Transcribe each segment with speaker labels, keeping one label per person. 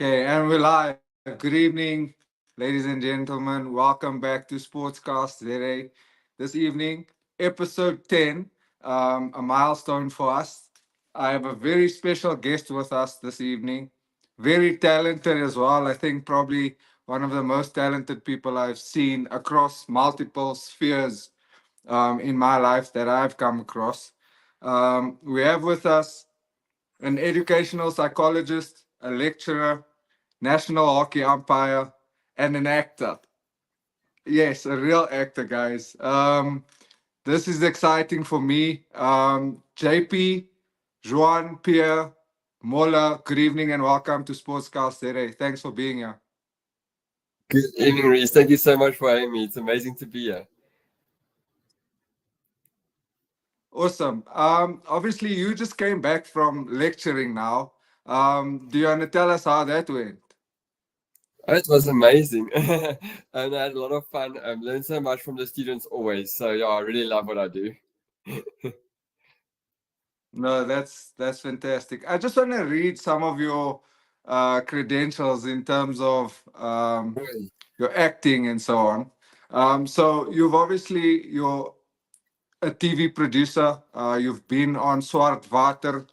Speaker 1: Okay, and we're live. Good evening, ladies and gentlemen. Welcome back to Sportscast today. This evening, episode 10, a milestone for us. I have a very special guest with us this evening. Very talented as well. I think probably one of the most talented people I've seen across multiple spheres in my life that I've come across. We have with us an educational psychologist, a lecturer, national hockey umpire, and an actor. Yes, a real actor, guys. This is exciting for me. JP, Juan-Pierre, Moller, good evening and welcome to Sportscast today. Thanks for being here.
Speaker 2: Good evening, Reese. Thank you so much for having me. It's amazing to be here.
Speaker 1: Awesome. Obviously, you just came back from lecturing now. Do you want to tell us how that went?
Speaker 2: Oh, it was amazing. And I had a lot of fun. Learned so much from the students always. So yeah, I really love what I do.
Speaker 1: No, that's fantastic. I just want to read some of your credentials in terms of your acting and so on. So you've obviously you're a TV producer. You've been on Swart Water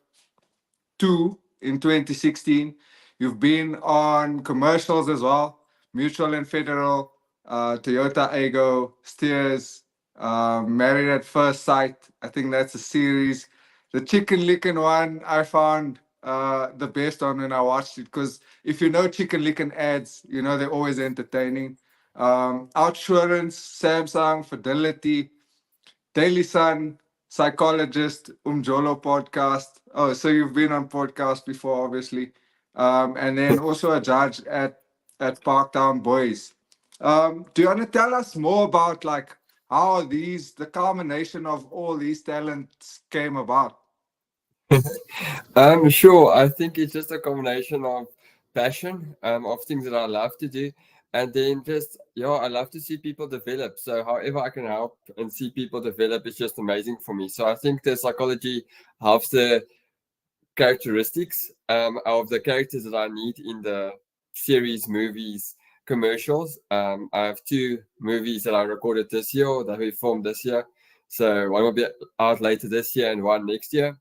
Speaker 1: 2 in 2016. You've been on commercials as well, Mutual and Federal, Toyota Aygo, Steers, Married at First Sight. I think that's a series. The Chicken Licken one I found the best one when I watched it because if you know Chicken Licken ads, you know they're always entertaining. Outsurance, Samsung, Fidelity, Daily Sun, Psychologist, Umjolo podcast. Oh, so you've been on podcast before, obviously. And then also a judge at Parktown Boys. Do you want to tell us more about like how the culmination of all these talents came about?
Speaker 2: Sure. I think it's just a combination of passion, of things that I love to do, and then just yeah, I love to see people develop. So however I can help and see people develop is just amazing for me. So I think the psychology helps the characteristics of the characters that I need in the series, movies, commercials. I have two movies that I recorded this year that we filmed this year. So one will be out later this year and one next year.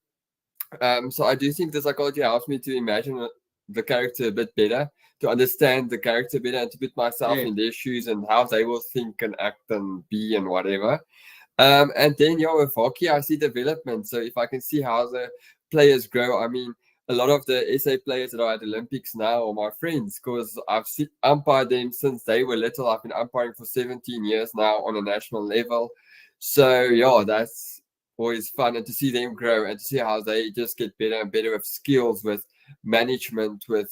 Speaker 2: So I do think the psychology helps me to imagine the character a bit better, to understand the character better, and to put myself
Speaker 1: Yeah.
Speaker 2: in their shoes and how they will think and act and be and whatever. And then, yeah, with hockey, I see development. So if I can see how the players grow, I mean, a lot of the SA players that are at Olympics now are my friends because umpired them since they were little. I've been umpiring for 17 years now on a national level. So, yeah, that's always fun. And to see them grow and to see how they just get better and better with skills, with management, with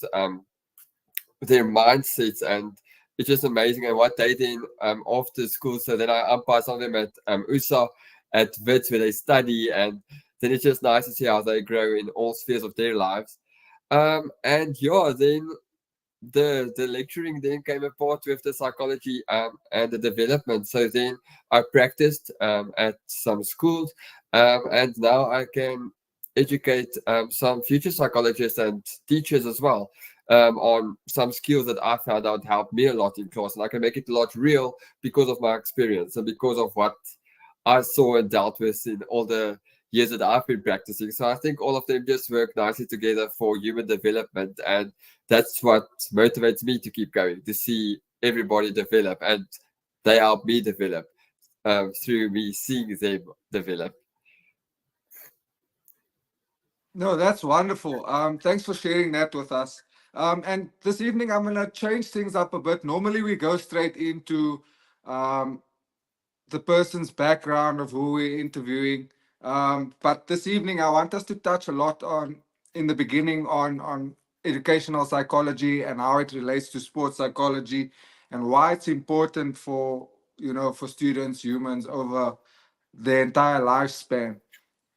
Speaker 2: their mindsets, and it's just amazing. And what they then after school, so then I umpire some of them at USA at Wits where they study, and then it's just nice to see how they grow in all spheres of their lives. And yeah, then the lecturing then came apart with the psychology and the development. So then I practiced at some schools, and now I can educate some future psychologists and teachers as well on some skills that I found out helped me a lot in class, and I can make it a lot real because of my experience and because of what I saw and dealt with in all the years that I've been practicing. So I think all of them just work nicely together for human development, and that's what motivates me to keep going, to see everybody develop, and they help me develop through me seeing them develop.
Speaker 1: No, that's wonderful. Thanks for sharing that with us. And this evening, I'm going to change things up a bit. Normally, we go straight into um, the person's background of who we're interviewing. But this evening, I want us to touch a lot on, in the beginning, on educational psychology and how it relates to sports psychology and why it's important for for students, humans over their entire lifespan.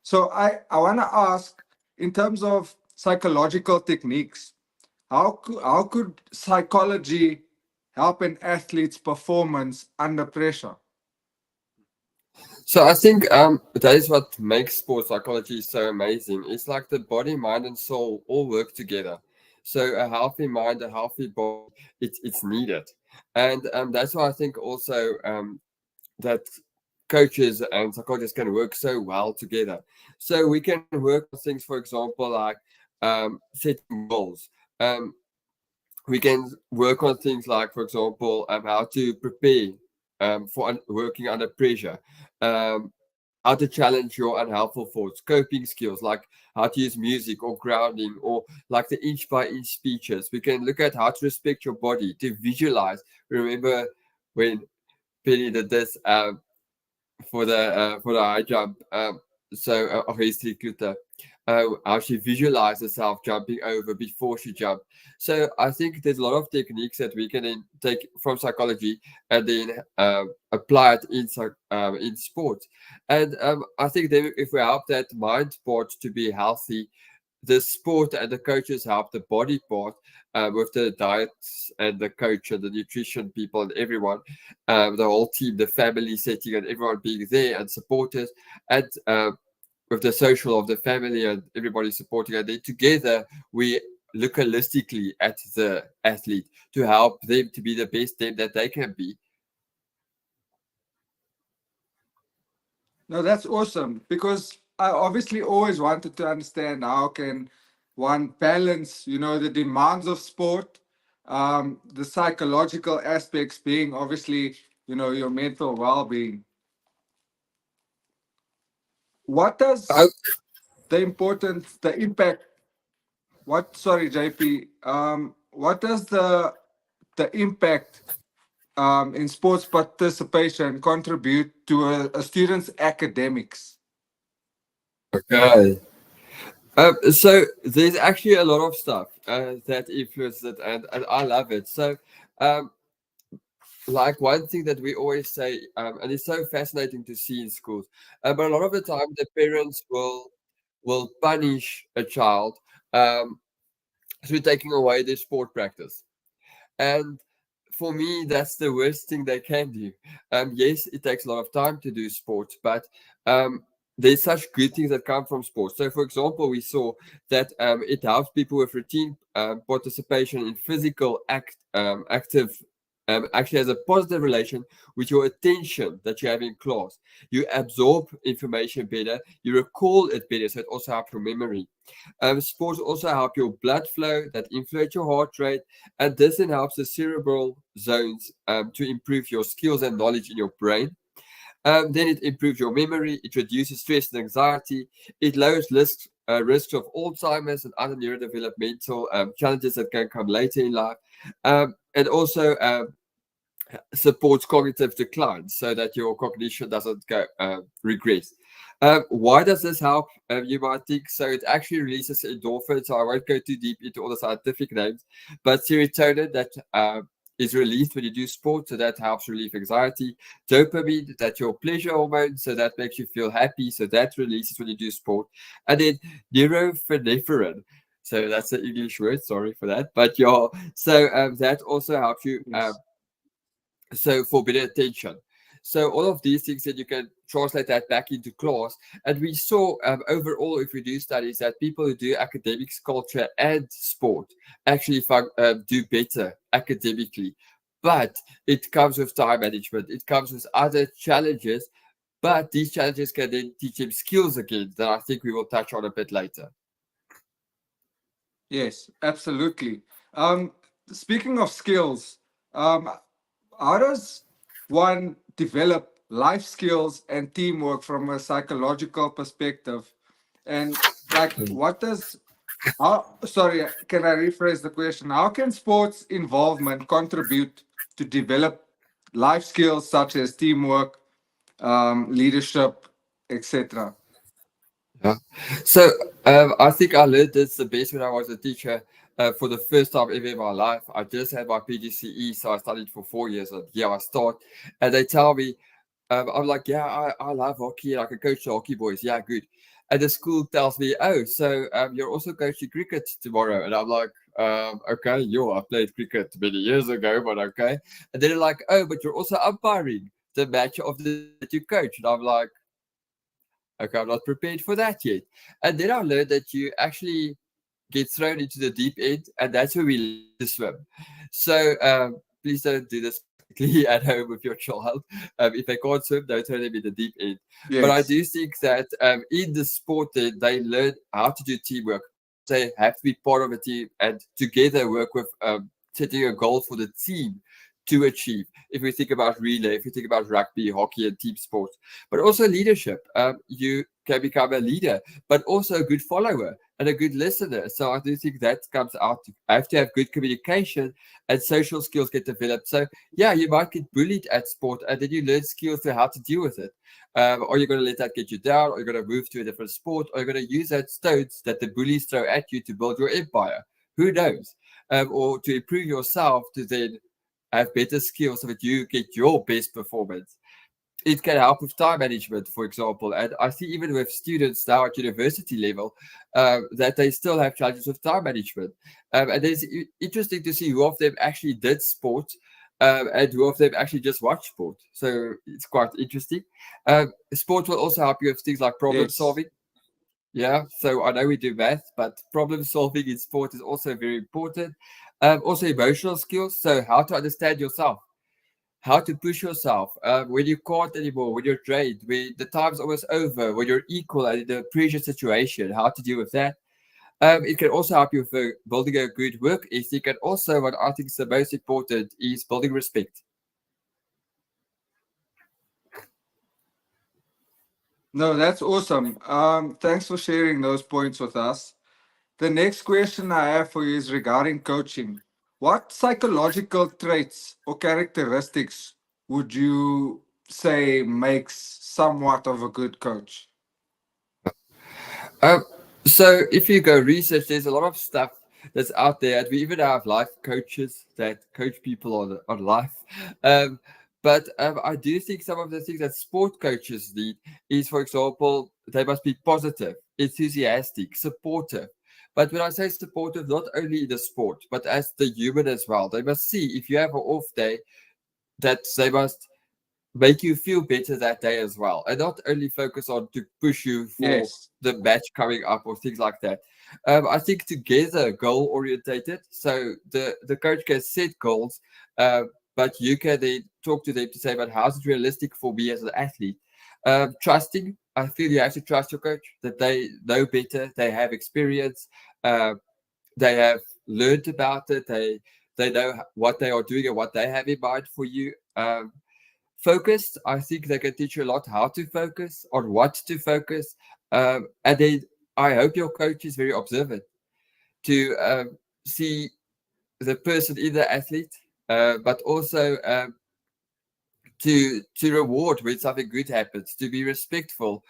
Speaker 1: So I want to ask, in terms of psychological techniques, how could psychology help an athlete's performance under pressure?
Speaker 2: So I think that is what makes sports psychology so amazing. It's like the body, mind, and soul all work together. So a healthy mind, a healthy body, it's needed. And that's why I think also that coaches and psychologists can work so well together. So we can work on things, for example, like setting goals. Um, we can work on things like, for example, how to prepare for working under pressure, um, how to challenge your unhelpful thoughts, coping skills like how to use music or grounding, or like the inch by inch speeches. We can look at how to respect your body, to visualize. Remember when Penny did this for the high jump. Of his Kuta, how she visualized herself jumping over before she jumped. So I think there's a lot of techniques that we can then take from psychology and then apply it in sports. And I think then if we help that mind part to be healthy, the sport and the coaches help the body part with the diets and the coach and the nutrition people and everyone, the whole team, the family setting, and everyone being there and supporters, and with the social of the family and everybody supporting. And then together we look holistically at the athlete to help them to be the best them that they can be.
Speaker 1: No, that's awesome because I obviously always wanted to understand how can one balance, the demands of sport, the psychological aspects being obviously, your mental well-being. What
Speaker 2: Uh,
Speaker 1: does the impact, sorry, JP, what does the impact in sports participation contribute to a student's academics?
Speaker 2: okay. So there's actually a lot of stuff that influences it, and I love it. So, um, like one thing that we always say, and it's so fascinating to see in schools, but a lot of the time the parents will punish a child um, through taking away their sport practice. And for me, that's the worst thing they can do. Yes, it takes a lot of time to do sports, but um, there's such good things that come from sports. So, for example, we saw that it helps people with routine participation in physical active. Actually has a positive relation with your attention that you have in class. You absorb information better, you recall it better, so it also helps your memory. Sports also help your blood flow, that influence your heart rate, and this then helps the cerebral zones to improve your skills and knowledge in your brain. Then it improves your memory, it reduces stress and anxiety, it lowers risks of Alzheimer's and other neurodevelopmental challenges that can come later in life, and also supports cognitive decline so that your cognition doesn't go regress. Why does this help? You might think so. It actually releases endorphin. So I won't go too deep into all the scientific names, but serotonin that is released when you do sport, so that helps relieve anxiety. Dopamine, that's your pleasure hormone, so that makes you feel happy, so that releases when you do sport. And then neuropinephrine. So that's the English word. Sorry for that, but that also helps you.
Speaker 1: Yes.
Speaker 2: So for better attention. So all of these things that you can translate that back into class. And we saw overall, if we do studies, that people who do academics, culture, and sport actually do better academically. But it comes with time management. It comes with other challenges. But these challenges can then teach them skills again that I think we will touch on a bit later.
Speaker 1: Yes, absolutely. Speaking of skills, um, how does one develop life skills and teamwork from a psychological perspective? And like, what does how? Sorry, can I rephrase the question? How can sports involvement contribute to develop life skills such as teamwork, leadership, etc.?
Speaker 2: Yeah. So I think I learned this the best when I was a teacher for the first time ever in my life. I just had my PGCE, so I studied for 4 years. And yeah, I start, and they tell me, I'm like, yeah, I love hockey. I can coach the hockey boys. Yeah, good. And the school tells me, oh, so you're also coaching cricket tomorrow. And I'm like, okay, I played cricket many years ago, but okay. And then they're like, oh, but you're also umpiring the match of the team that you coach. And I'm like, okay, I'm not prepared for that yet. And then I learned that you actually get thrown into the deep end, and that's where we learn to swim. So please don't do this practically at home with your child. If they can't swim, don't throw them in the deep end. But I
Speaker 1: Yes.
Speaker 2: do think that in the sport, they learn how to do teamwork. They have to be part of a team and together work with setting a goal for the team to achieve. If we think about relay, if we think about rugby, hockey, and team sports, but also leadership, you can become a leader, but also a good follower and a good listener. So I do think that comes out. I have to have good communication and social skills get developed. So yeah, you might get bullied at sport, and then you learn skills to how to deal with it. Or you're going to let that get you down, or you're going to move to a different sport, or you're going to use that stones that the bullies throw at you to build your empire. Who knows? Or to improve yourself to then have better skills so that you get your best performance. It can help with time management, for example. And I see even with students now at university level that they still have challenges with time management. And it's interesting to see who of them actually did sport and who of them actually just watch sport. So it's quite interesting. Sport will also help you with things like problem
Speaker 1: Yes.
Speaker 2: solving. Yeah, so I know we do math, but problem solving in sport is also very important. Also, emotional skills. So, how to understand yourself, how to push yourself when you can't anymore, when you're drained, when the time's almost over, when you're equal and in a pressure situation, how to deal with that. It can also help you with building a good work ethic. And also, what I think is the most important is building respect.
Speaker 1: No, that's awesome. Thanks for sharing those points with us. The next question I have for you is regarding coaching. What psychological traits or characteristics would you say makes somewhat of a good coach?
Speaker 2: Um, so if you go research, there's a lot of stuff that's out there, and we even have life coaches that coach people on life. Um, but I do think some of the things that sport coaches need is, for example, they must be positive, enthusiastic, supportive. But when I say supportive, not only in the sport, but as the human as well, they must see if you have an off day that they must make you feel better that day as well, and not only focus on to push you for
Speaker 1: Yes.
Speaker 2: the match coming up or things like that. I think together goal orientated, so the coach can set goals, but you can then talk to them to say, but how's it realistic for me as an athlete? Trusting, I feel you have to trust your coach that they know better, they have experience, uh, they have learned about it, they know what they are doing and what they have in mind for you. Focused, I think they can teach you a lot how to focus, on what to focus. And then I hope your coach is very observant to see the person in the athlete, but also to reward when something good happens, to be respectful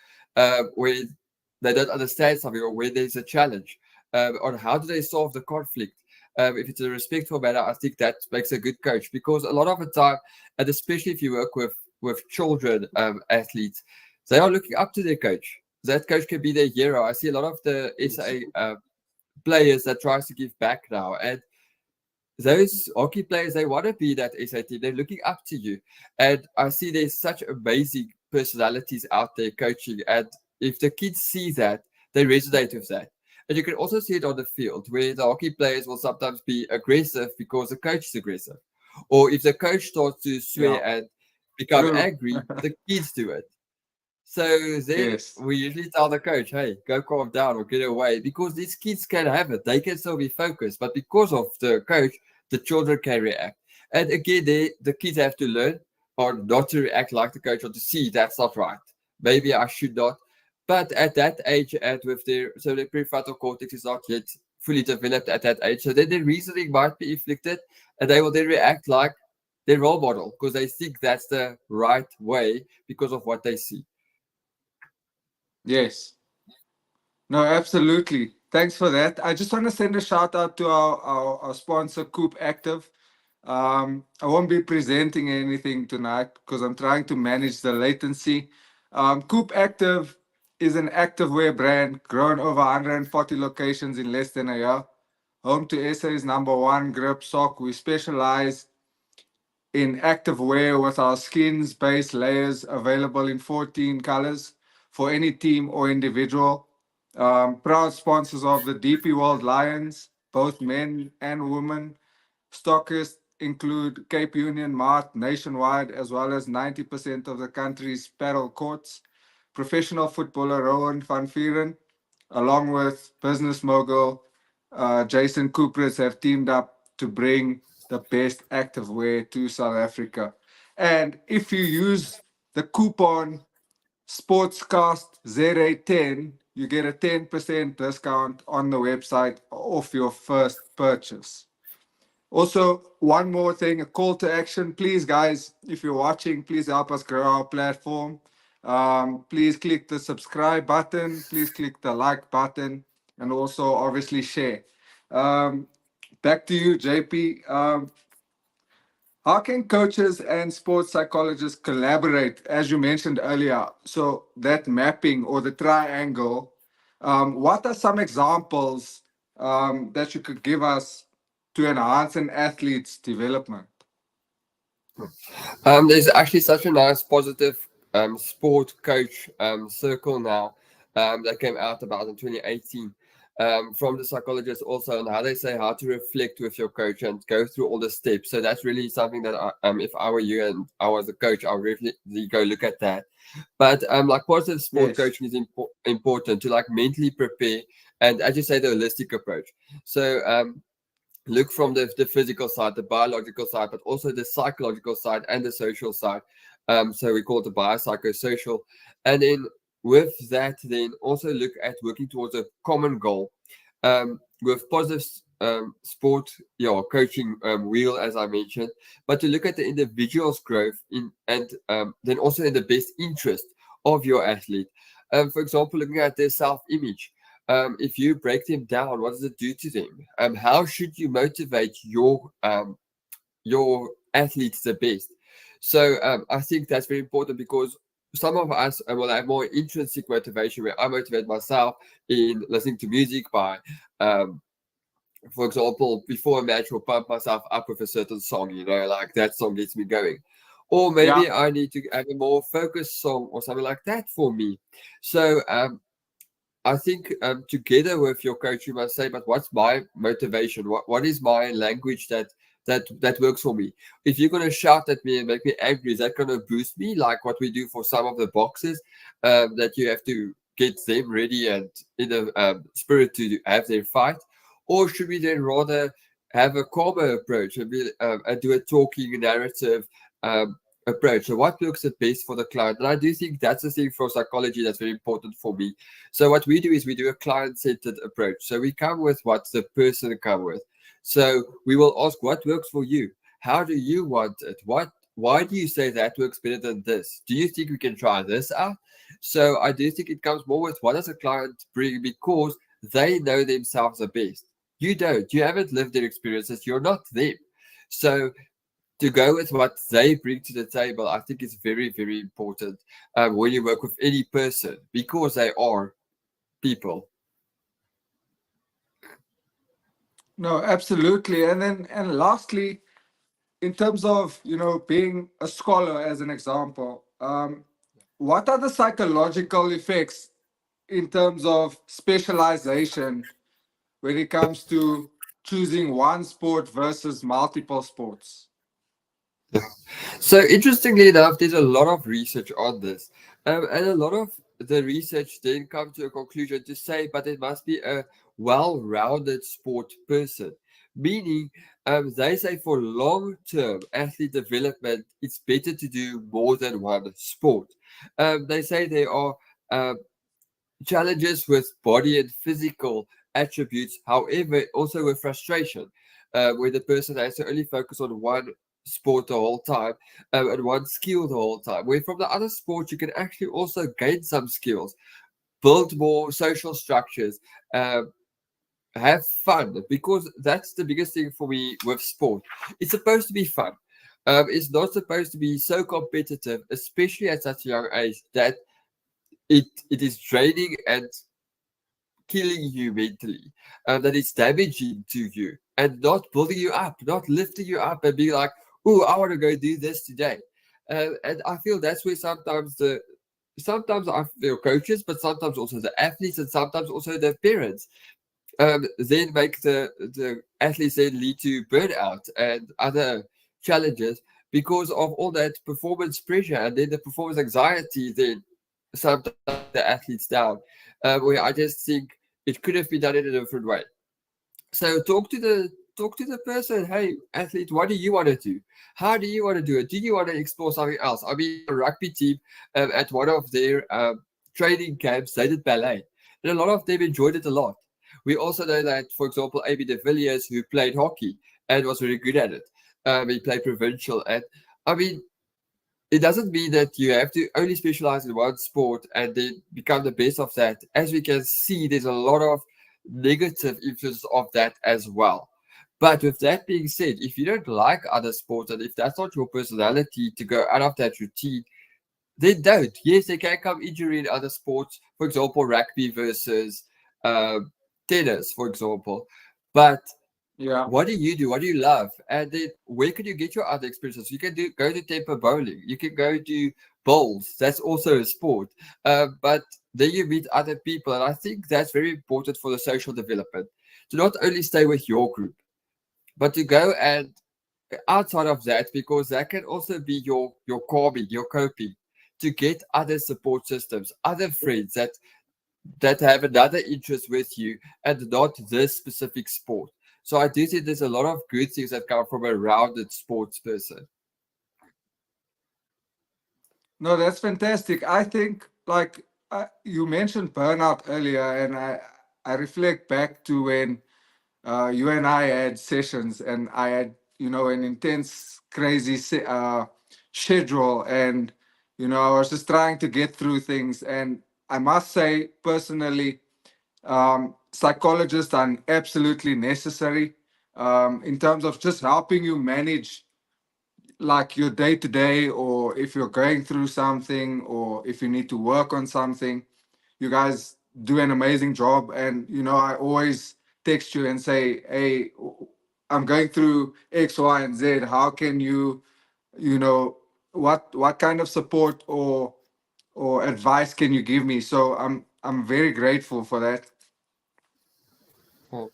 Speaker 2: when they don't understand something or when there's a challenge, on how do they solve the conflict. If it's a respectful manner, I think that makes a good coach, because a lot of the time, and especially if you work with children athletes, they are looking up to their coach. That coach can be their hero. I see a lot of the
Speaker 1: Yes.
Speaker 2: SA players that tries to give back now, and those hockey players, they want to be that SAT. They're looking up to you. And I see there's such amazing personalities out there coaching. And if the kids see that, they resonate with that. And you can also see it on the field where the hockey players will sometimes be aggressive because the coach is aggressive. Or if the coach starts to
Speaker 1: Yeah.
Speaker 2: swear and become
Speaker 1: True.
Speaker 2: angry, the kids do it. So then
Speaker 1: Yes.
Speaker 2: we usually tell the coach, hey, go calm down or get away, because these kids can have it. They can still be focused. But because of the coach, the children can react. And again, the kids have to learn or not to react like the coach or to see that's not right. Maybe I should not. But at that age, and with their so their prefrontal cortex is not yet fully developed at that age. So then their reasoning might be inflicted, and they will then react like their role model because they think that's the right way because of what they see.
Speaker 1: Yes. No, absolutely. Thanks for that. I just want to send a shout out to our sponsor, Coop Active. I won't be presenting anything tonight because I'm trying to manage the latency. Coop Active is an activewear brand grown over 140 locations in less than a year. Home to SA's number one grip sock. We specialize in active wear with our skins base layers available in 14 colors for any team or individual. Proud sponsors of the DP World Lions, both men and women. Stockists include Cape Union Mart nationwide, as well as 90% of the country's paddle courts. Professional footballer Rowan van Vieren, along with business mogul Jason Cooper's, have teamed up to bring the best activewear to South Africa. And if you use the coupon Sportscast ZA10, you get a 10% discount on the website off your first purchase. Also, one more thing, a call to action. Please, guys, if you're watching, please help us grow our platform. Please click the subscribe button. Please click the like button, and also obviously share. Um, Back to you, JP. How can coaches and sports psychologists collaborate, as you mentioned earlier? So that mapping or the triangle. What are some examples that you could give us to enhance an athlete's development?
Speaker 2: There's actually such a nice positive sport coach circle now that came out about in 2018 from the psychologist also on how they say how to reflect with your coach and go through all the steps. So that's really something that if I were you and I was a coach, I would really go look at that. But like positive sport
Speaker 1: Yes.
Speaker 2: coaching is important to like mentally prepare and as you say the holistic approach. So look from the physical side, the biological side, but also the psychological side and the social side. So we call it the biopsychosocial. And then with that, then also look at working towards a common goal. With positive sport, coaching wheel, as I mentioned, but to look at the individual's growth in and then also in the best interest of your athlete. For example, looking at their self-image if you break them down, what does it do to them? How should you motivate your athletes the best? So I think that's very important because some of us will have more intrinsic motivation where I motivate myself in listening to music by for example, before a match, will pump myself up with a certain song, like that song gets me going. Or
Speaker 1: Yeah.
Speaker 2: maybe I need to have a more focused song or something like that for me. So I think together with your coach, you must say, but what's my motivation? What is my language that works for me? If you're going to shout at me and make me angry, is that going to boost me? Like what we do for some of the boxes that you have to get them ready and in the spirit to have their fight? Or should we then rather have a calmer approach and do a talking narrative approach? So what works the best for the client? And I do think that's the thing for psychology that's very important for me. So what we do is we do a client-centered approach. So we come with what the person come with. So we will ask what works for you. How do you want it? Why do you say that works better than this? Do you think we can try this out? So I do think it comes more with what does a client bring because they know themselves the best. You don't. You haven't lived their experiences. You're not them. So to go with what they bring to the table, I think is very, very important when you work with any person because they are people.
Speaker 1: No, absolutely. And lastly, in terms of being a scholar, as an example, what are the psychological effects in terms of specialization when it comes to choosing one sport versus multiple sports?
Speaker 2: So interestingly enough, there's a lot of research on this, and a lot of the research then come to a conclusion to say, but it must be a well-rounded sport person, meaning they say for long-term athlete development, it's better to do more than one sport. They say there are challenges with body and physical attributes, however, also with frustration, where the person has to only focus on one sport the whole time and one skill the whole time. Where from the other sports, you can actually also gain some skills, build more social structures, have fun, because that's the biggest thing for me with sport. It's supposed to be fun. It's not supposed to be so competitive, especially at such a young age, that it is draining and killing you mentally, that it's damaging to you and not building you up, not lifting you up and being like, oh, I want to go do this today. And I feel that's where sometimes sometimes I feel coaches, but sometimes also the athletes, and sometimes also the parents, then make the athletes then lead to burnout and other challenges because of all that performance pressure, and then the performance anxiety then sometimes bring the athletes down. Where I just think it could have been done in a different way. So talk to the person. Hey, athlete, what do you want to do? How do you want to do it? Do you want to explore something else? I mean, our rugby team at one of their training camps, they did ballet, and a lot of them enjoyed it a lot. We also know that, for example, AB de Villiers, who played hockey and was very good at it, he played provincial, and I mean, it doesn't mean that you have to only specialize in one sport and then become the best of that. As we can see, there's a lot of negative influence of that as well. But with that being said, if you don't like other sports and if that's not your personality to go out of that routine, then don't. Yes, there can come injury in other sports, for example, rugby versus uh, tennis, for example. But
Speaker 1: Yeah.
Speaker 2: what do you do? What do you love? And then where can you get your other experiences? You can go to temper bowling. You can go to bowls. That's also a sport. But then you meet other people, and I think that's very important for the social development. To not only stay with your group, but to go and outside of that, because that can also be your calming, your coping, to get other support systems, other friends that have another interest with you and not this specific sport. So I do think there's a lot of good things that come from a rounded sports person.
Speaker 1: No, that's fantastic. I think, like you mentioned burnout earlier, and I reflect back to when you and I had sessions, and I had, an intense, crazy schedule, and I was just trying to get through things. And I must say, personally, psychologists are absolutely necessary in terms of just helping you manage like your day to day, or if you're going through something, or if you need to work on something. You guys do an amazing job, and I always text you and say, hey, I'm going through X, Y, and Z. How can you know what kind of support or advice can you give me? So I'm very grateful for that.
Speaker 2: Oh,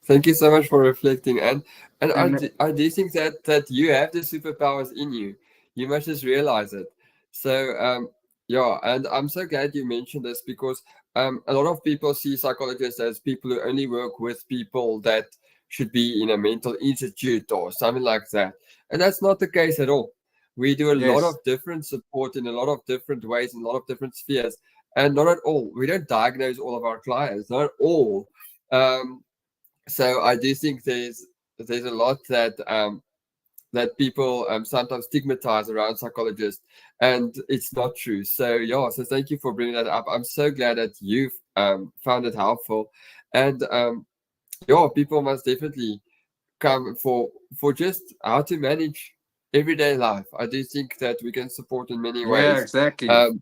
Speaker 2: thank you so much for reflecting. And
Speaker 1: And
Speaker 2: I do think that you have the superpowers in you. You must just realize it. So yeah, and I'm so glad you mentioned this because a lot of people see psychologists as people who only work with people that should be in a mental institute or something like that. And that's not the case at all. We do a lot
Speaker 1: yes.
Speaker 2: of different support in a lot of different ways, in a lot of different spheres. And not at all. We don't diagnose all of our clients, not at all. Um, so I do think there's a lot that people sometimes stigmatize around psychologists, and it's not true. So yeah, so thank you for bringing that up. I'm so glad that you've found it helpful, and yeah, people must definitely come for just how to manage everyday life. I do think that we can support in many
Speaker 1: Yeah,
Speaker 2: ways,
Speaker 1: exactly.
Speaker 2: um,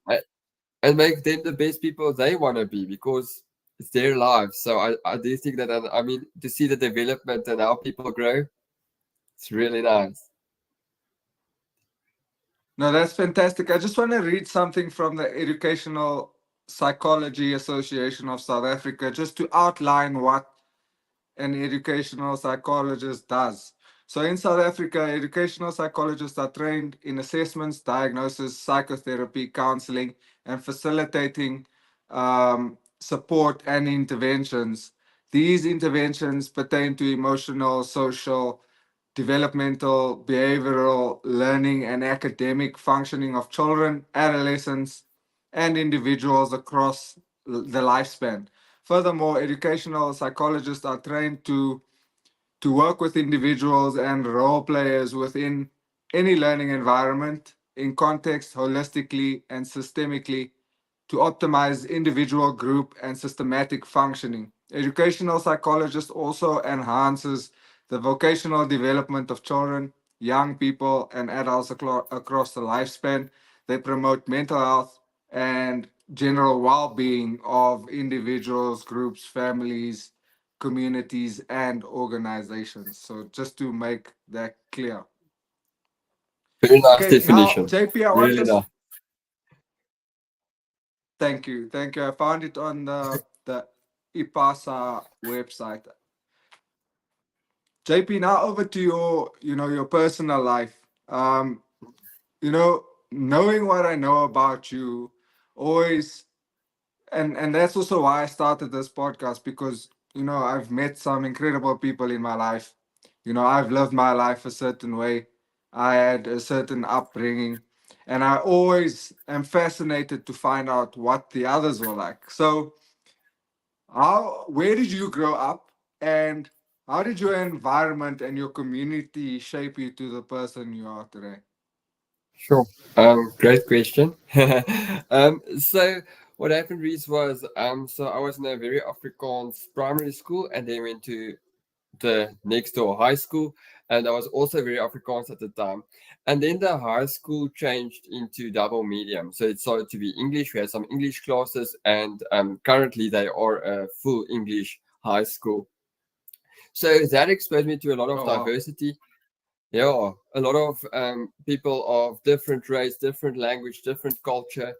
Speaker 2: and make them the best people they want to be because it's their lives. So I do think that, I mean, to see the development and how people grow, it's really nice.
Speaker 1: No, that's fantastic. I just want to read something from the Educational Psychology Association of South Africa just to outline what an educational psychologist does. So, in South Africa, educational psychologists are trained in assessments, diagnosis, psychotherapy, counseling, and facilitating support and interventions. These interventions pertain to emotional, social, developmental, behavioral, learning, and academic functioning of children, adolescents, and individuals across the lifespan. Furthermore, educational psychologists are trained to work with individuals and role players within any learning environment in context, holistically, and systemically to optimize individual, group, and systematic functioning. Educational psychologist also enhances the vocational development of children, young people, and adults across the lifespan. They promote mental health and general well-being of individuals, groups, families, communities, and organizations. So just to make that clear.
Speaker 2: Very nice
Speaker 1: Okay, now
Speaker 2: definition.
Speaker 1: JP, I want
Speaker 2: Really
Speaker 1: us
Speaker 2: nice.
Speaker 1: Thank you, thank you. I found it on the IPASA website. JP, now over to your, your personal life. Knowing what I know about you, always, and that's also why I started this podcast, because I've met some incredible people in my life. I've lived my life a certain way. I had a certain upbringing, and I always am fascinated to find out what the others were like. So, where did you grow up, and how did your environment and your community shape you to the person you are today?
Speaker 2: Sure. Great question. So what happened, Reese, was so I was in a very Afrikaans primary school, and then went to the next door high school, and I was also very Afrikaans at the time. And then the high school changed into double medium, so it started to be English. We had some English classes, and currently they are a full English high school. So that exposed me to a lot of
Speaker 1: Oh wow.
Speaker 2: diversity. Yeah, a lot of people of different race, different language, different culture,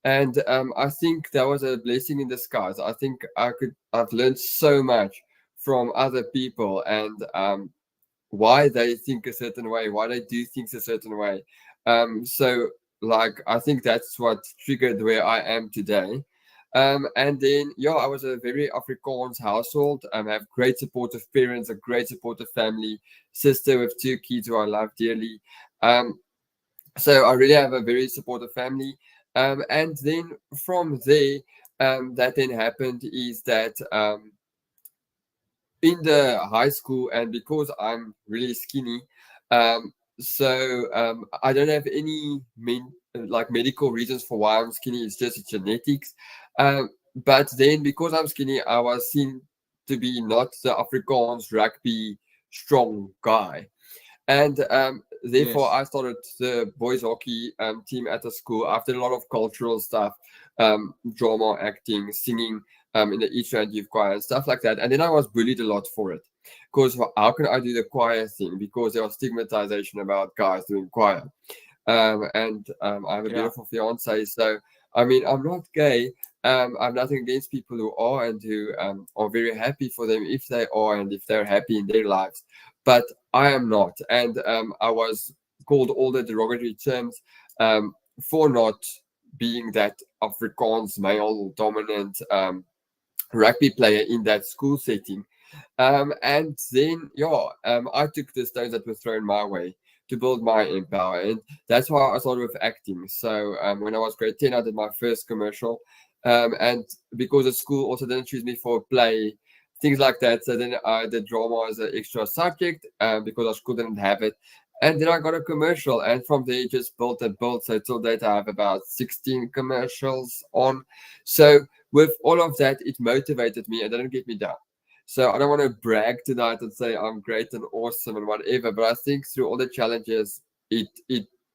Speaker 2: and I think that was a blessing in disguise. I think I've learned so much from other people, and why they think a certain way, why they do things a certain way. So, like, I think that's what triggered where I am today. And then, yeah, I was a very Afrikaans household. I have great supportive parents, a great supportive family, sister with two kids who I love dearly. Um, so I really have a very supportive family. And then from there, that then happened is that in the high school, and because I'm really skinny, I don't have any like medical reasons for why I'm skinny. It's just genetics. But then because I'm skinny, I was seen to be not the Afrikaans rugby strong guy, and therefore
Speaker 1: Yes.
Speaker 2: I started the boys hockey team at the school after a lot of cultural stuff, drama, acting, singing, in the East Rand Youth Choir and stuff like that. And then I was bullied a lot for it, because how can I do the choir thing? Because there was stigmatization about guys doing choir. And I have a
Speaker 1: Yeah.
Speaker 2: beautiful fiance, so I mean, I'm not gay. I have nothing against people who are, and who are very happy for them if they are, and if they're happy in their lives. But I am not, and I was called all the derogatory terms for not being that Afrikaans male dominant rugby player in that school setting. And then, yeah, I took the stones that were thrown my way to build my empire. And that's why I started with acting. So when I was grade 10, I did my first commercial. And because the school also didn't choose me for a play, things like that. So then I did drama as an extra subject because our school didn't have it. And then I got a commercial, and from there just built and built. So till date, I have about 16 commercials on. So with all of that, it motivated me and didn't get me down. So I don't want to brag tonight and say I'm great and awesome and whatever, but I think through all the challenges, it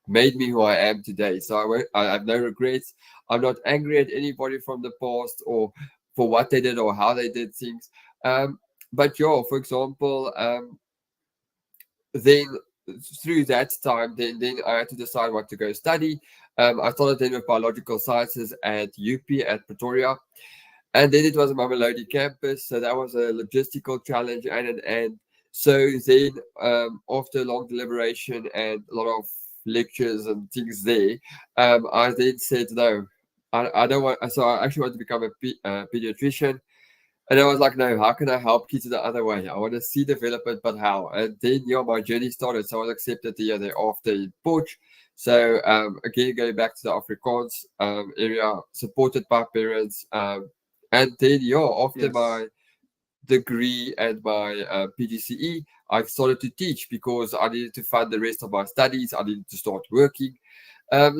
Speaker 2: made me who I am today. So I have no regrets. I'm not angry at anybody from the past or for what they did or how they did things. Um, but yeah, for example, then through that time, then I had to decide what to go study. I started then with biological sciences at UP at Pretoria, and then it was a Mamelodi campus, so that was a logistical challenge and so then after a long deliberation and a lot of lectures and things there, I then said no, I don't want. So I actually want to become a pediatrician. And I was like, no, how can I help kids the other way? I want to see development, but how? And then, yeah, my journey started. So I was accepted the year thereafter in Poch. So, again, going back to the Afrikaans area, supported by parents. And then, yeah, after
Speaker 1: Yes.
Speaker 2: my degree and my PGCE, I started to teach because I needed to fund the rest of my studies. I needed to start working.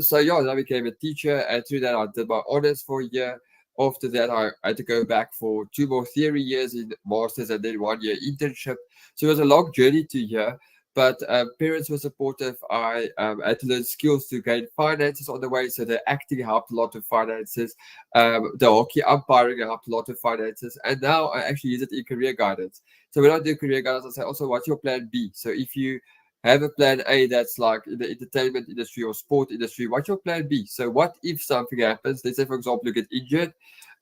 Speaker 2: So yeah, then I became a teacher, and through that I did my honors for a year. After that, I had to go back for 2 more theory years in masters and then 1 year internship. So it was a long journey to here, but parents were supportive. I had to learn skills to gain finances on the way. So the acting helped a lot with finances. The hockey umpiring helped a lot with finances, and now I actually use it in career guidance. So when I do career guidance, I say also, what's your plan B? So if you have a plan A that's like in the entertainment industry or sport industry. What's your plan B? So what if something happens? Let's say, for example, you get injured,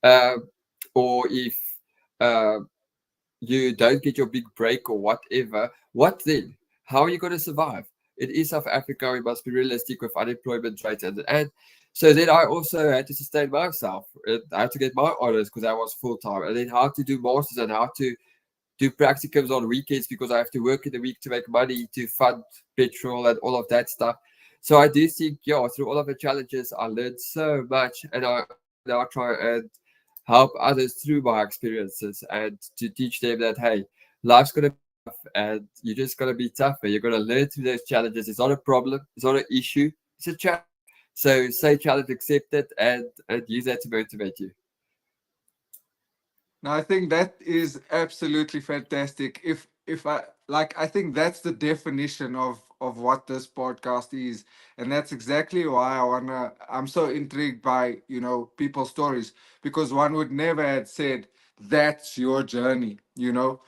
Speaker 2: um, or if uh, you don't get your big break or whatever. What then? How are you going to survive? It is South Africa. We must be realistic with unemployment rates, and so then I also had to sustain myself. I had to get my honors because I was full time, and then how to do masters and how to do practicums on weekends because I have to work in the week to make money to fund petrol and all of that stuff. So I do think, yeah, through all of the challenges, I learned so much, and I now try and help others through my experiences and to teach them that hey, life's gonna be tough, and you're just gonna be tougher. You're gonna learn through those challenges. It's not a problem. It's not an issue. It's a challenge. So say challenge, accept it, and use that to motivate you.
Speaker 1: No, I think that is absolutely fantastic. If I like, I think that's the definition of what this podcast is, and that's exactly why I'm so intrigued by people's stories, because one would never have said that's your journey. You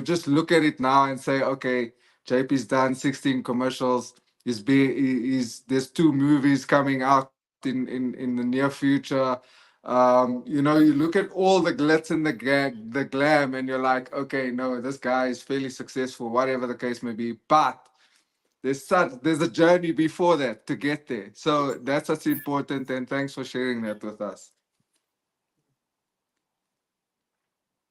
Speaker 1: just look at it now and say, okay, JP's done 16 commercials. Is there's two movies coming out in the near future. You look at all the glitz and the glam, and you're like, okay, no, this guy is fairly successful, whatever the case may be. But there's a journey before that to get there. So that's what's important, and thanks for sharing that with us.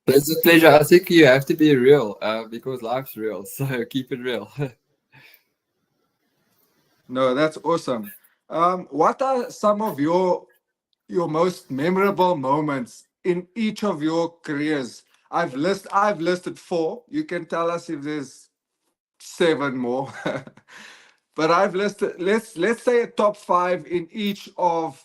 Speaker 2: It's a pleasure. I think you have to be real because life's real. So keep it real.
Speaker 1: No, that's awesome. What are some of your most memorable moments in each of your careers? I've listed four. You can tell us if there's seven more. But I've listed, let's say a top five in each of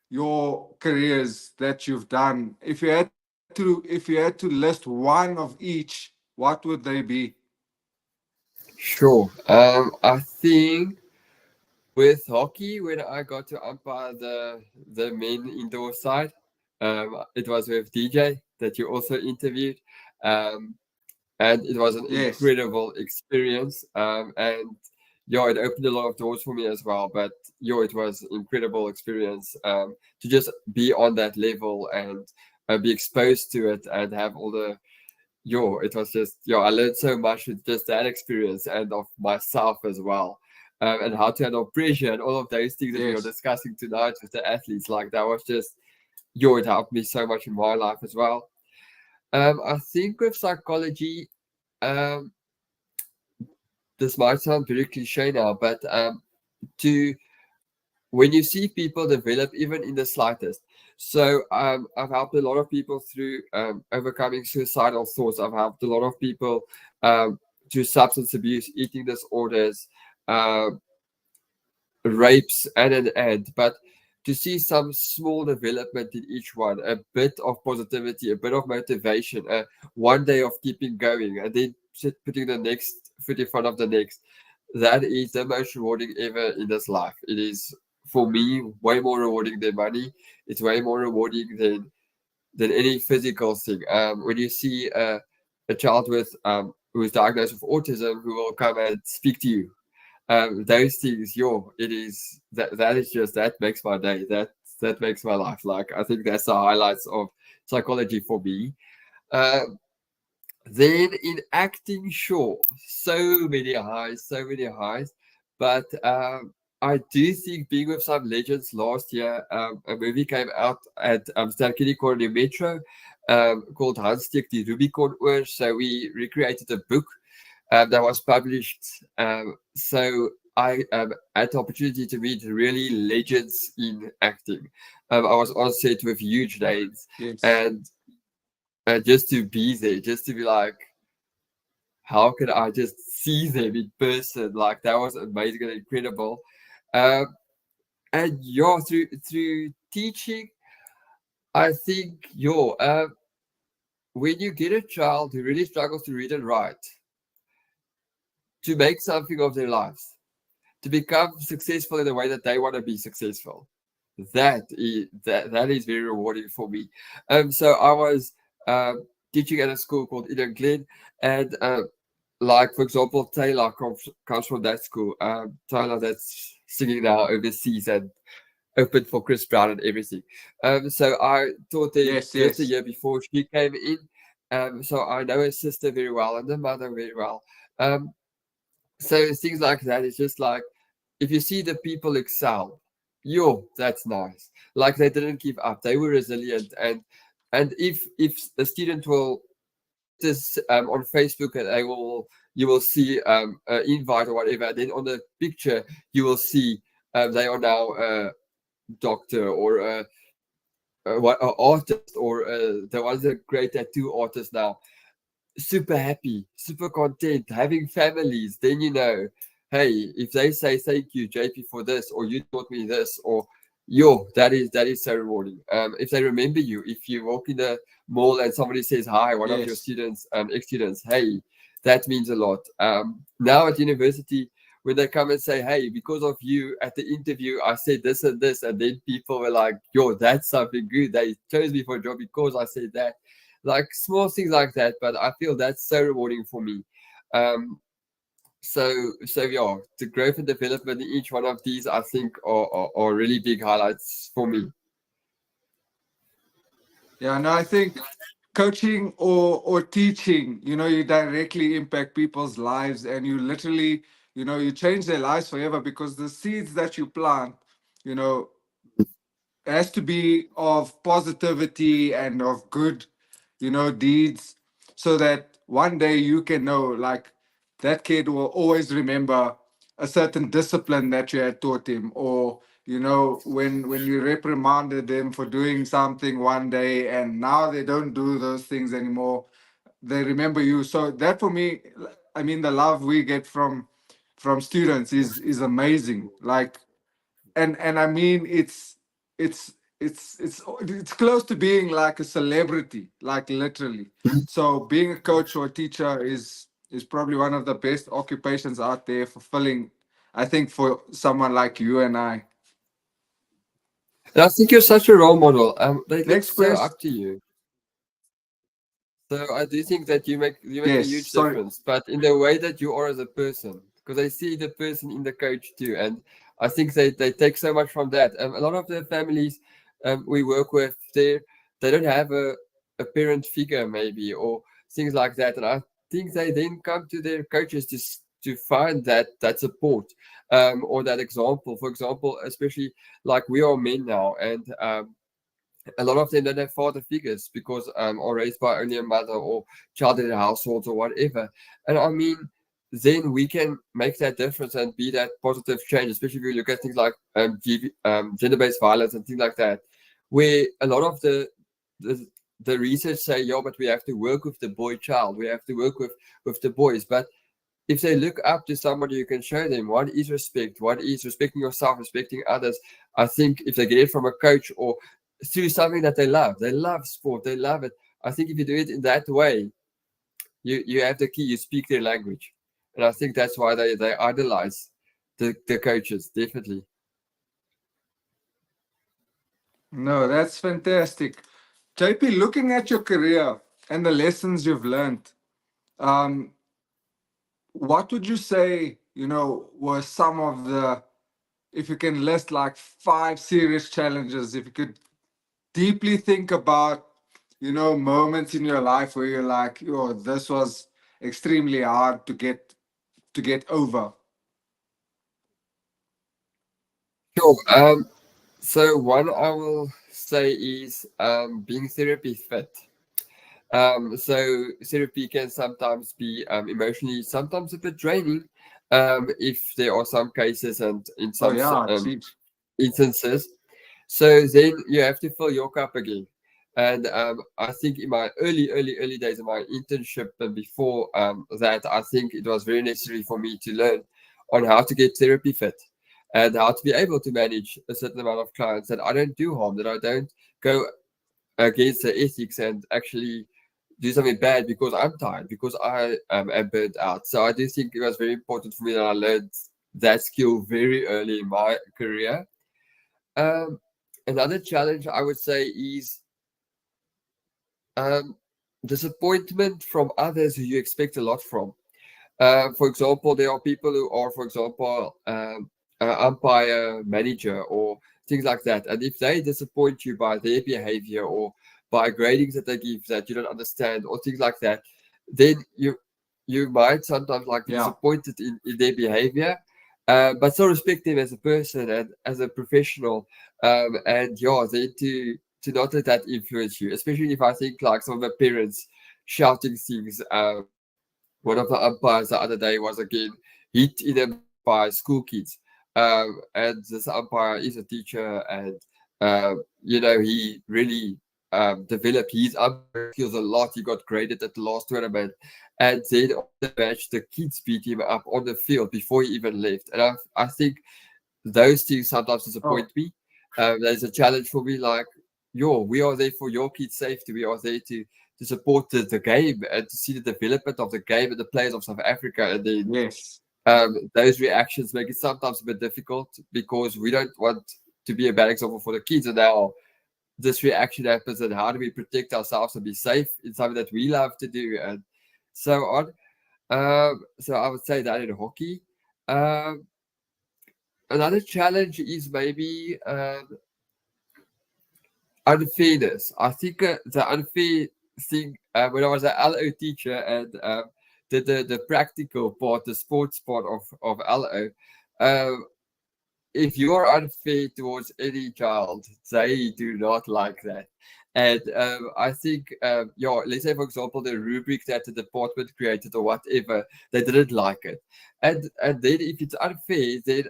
Speaker 1: your careers that you've done. If you had to list one of each, what would they be?
Speaker 2: Sure. I think with hockey, when I got to umpire the men indoor side, it was with DJ that you also interviewed, um, and it was an
Speaker 1: Yes.
Speaker 2: incredible experience. And yeah, it opened a lot of doors for me as well. But yeah, it was incredible experience to just be on that level and be exposed to it and have all the it was just I learned so much with just that experience and of myself as well, and how to handle pressure and all of those things that we are
Speaker 1: Yes.
Speaker 2: discussing tonight with the athletes. Like that was just it helped me so much in my life as well. I think with psychology, um, this might sound very cliche now, but to when you see people develop even in the slightest. So I've helped a lot of people through overcoming suicidal thoughts. I've helped a lot of people through substance abuse, eating disorders, uh, rapes, and. But to see some small development in each one, a bit of positivity, a bit of motivation, one day of keeping going, and then putting the next foot in front of the next. That is the most rewarding ever in this life. It is for me way more rewarding than money. It's way more rewarding than any physical thing. When you see a child with who is diagnosed with autism who will come and speak to you, those things, it is that is just that makes my day. That makes my life. Like I think that's the highlights of psychology for me. Um, then in acting, sure, so many highs. But I do think being with some legends last year, a movie came out at Sterkinikorn Metro called Handsteek die Rubicon Oor. So we recreated a book that was published. So I had the opportunity to meet really legends in acting. I was on set with huge names,
Speaker 1: Yes.
Speaker 2: and just to be there, just to be like, how could I just see them in person? Like that was amazing and incredible. Um, and through teaching, I think when you get a child who really struggles to read and write, to make something of their lives, to become successful in the way that they want to be successful, that is very rewarding for me. So I was teaching at a school called Eden Glen, and like for example, Taylor comes from that school. Taylor that's singing now overseas and open for Chris Brown and everything. So I taught there
Speaker 1: Yes,
Speaker 2: just a
Speaker 1: yes.
Speaker 2: year before she came in. So I know her sister very well and the mother very well. Um, so things like that. It's just like if you see the people excel, yo, that's nice. Like they didn't give up. They were resilient, and if a student will put this on Facebook and they will you will see an invite or whatever. Then on the picture you will see they are now a doctor or what a artist or the ones that great tattoo artists now super happy, super content, having families, then you know, hey, if they say thank you, JP, for this, or you taught me this, or yo, that is so rewarding. If they remember you, if you walk in the mall and somebody says hi, one of your
Speaker 1: Yes.
Speaker 2: students, ex-students, hey, that means a lot. Now at university, when they come and say, hey, because of you at the interview, I said this, and then people were like, yo, that's something good. They chose me for a job because I said that, like small things like that, but I feel that's so rewarding for me. Um so so yeah, the growth and development in each one of these I think are really big highlights for me.
Speaker 1: Yeah, no, I think coaching or teaching, you directly impact people's lives, and you literally, you change their lives forever, because the seeds that you plant, you know, has to be of positivity and of good, deeds, so that one day you can know, like, that kid will always remember a certain discipline that you had taught him, or when you reprimanded them for doing something one day, and now they don't do those things anymore. They remember you. So that, for me, I mean, the love we get from students is amazing. Like, and I mean, it's close to being like a celebrity, like, literally. So being a coach or a teacher is probably one of the best occupations out there, fulfilling, I think, for someone like you and I.
Speaker 2: And I think you're such a role model. They look
Speaker 1: Next
Speaker 2: so
Speaker 1: question.
Speaker 2: up to you. So I do think that you make a
Speaker 1: Yes,
Speaker 2: huge
Speaker 1: sorry.
Speaker 2: difference, but in the way that you are as a person, because I see the person in the coach too, and I think they take so much from that. A lot of the families we work with, they don't have a parent figure maybe or things like that, and I think they then come to their coaches to find that support or that example. For example, especially like we are men now, and a lot of them don't have father figures because are raised by only a mother or child in the households or whatever. And I mean, then we can make that difference and be that positive change, especially if you look at things like gender-based violence and things like that, where a lot of the the research say, yeah, but we have to work with the boy child, we have to work with the boys. But if they look up to somebody, you can show them what is respect, what is respecting yourself, respecting others. I think if they get it from a coach or through something that they love sport, they love it. I think if you do it in that way, you have the key, you speak their language. And I think that's why they idolize the coaches, definitely.
Speaker 1: No, that's fantastic. JP, looking at your career and the lessons you've learned, um, what would you say, were some of the, if you can list like five serious challenges, if you could deeply think about, moments in your life where you're like, oh, this was extremely hard to get over.
Speaker 2: Sure. So one I will say is being therapy fit. So therapy can sometimes be emotionally, sometimes a bit draining, if there are some cases and in
Speaker 1: Oh
Speaker 2: some
Speaker 1: yeah, geez.
Speaker 2: instances. So then you have to fill your cup again. And I think in my early days of my internship and before that, I think it was very necessary for me to learn on how to get therapy fit and how to be able to manage a certain amount of clients that I don't do harm, that I don't go against the ethics and actually do something bad because I'm tired, because I am burnt out. So I do think it was very important for me that I learned that skill very early in my career. Um, Another challenge I would say is um, disappointment from others who you expect a lot from. For example, there are people who are, for example, umpire manager or things like that. And if they disappoint you by their behavior or by gradings that they give that you don't understand or things like that, then you might sometimes like be
Speaker 1: Yeah.
Speaker 2: disappointed in their behavior, but still respect them as a person and as a professional. And yeah, then to not let that influence you, especially if I think like some of the parents shouting things. One of the umpires the other day was again hit in a match by school kids. And this umpire is a teacher, and he really developed his umpiring skills a lot. He got graded at the last tournament, and then after the match, the kids beat him up on the field before he even left. And I think those things sometimes
Speaker 1: Oh,
Speaker 2: disappoint me. There's a challenge for me, like, yo, we are there for your kids' safety. We are there to support the game and to see the development of the game and the players of South Africa. And then
Speaker 1: yes.
Speaker 2: those reactions make it sometimes a bit difficult because we don't want to be a bad example for the kids. And now this reaction happens, and how do we protect ourselves and be safe in something that we love to do and so on. So I would say that in hockey. Um, Another challenge is maybe unfairness. I think the unfair thing when I was an LO teacher and did the practical part, the sports part of LO, um, if you are unfair towards any child, they do not like that. And I think, let's say, for example, the rubric that the department created or whatever, they didn't like it. And then if it's unfair, then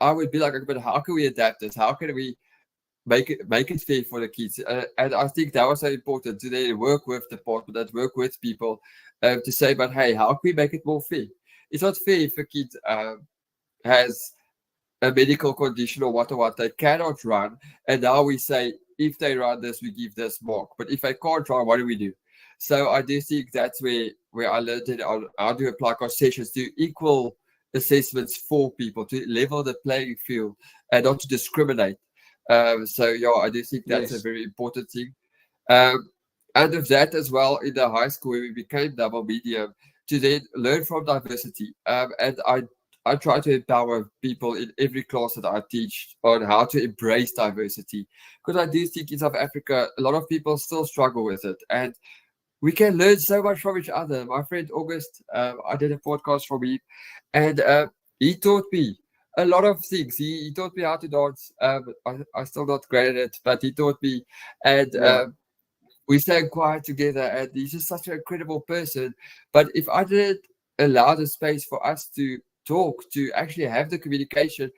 Speaker 2: I would be like, but how can we adapt this? How can we make it fair for the kids? And I think that was so important to then work with the department, that work with people to say, but hey, how can we make it more fair? It's not fair if a kid has a medical condition or what they cannot run, and now we say if they run this, we give this mark. But if they can't run, what do we do? So I do think that's where I learned it on how to apply concessions to equal assessments for people to level the playing field and not to discriminate. So yeah, I do think that's a
Speaker 1: Yes.
Speaker 2: very important thing. Um, and of that as well, in the high school, we became double medium to then learn from diversity. And I try to empower people in every class that I teach on how to embrace diversity. Because I do think in South Africa, a lot of people still struggle with it. And we can learn so much from each other. My friend August, I did a podcast for him, and he taught me a lot of things. He taught me how to dance. I still not great at it, but he taught me. And
Speaker 1: Yeah.
Speaker 2: we stayed quiet together, and he's just such an incredible person. But if I didn't allow the space for us to talk, to actually have the communication,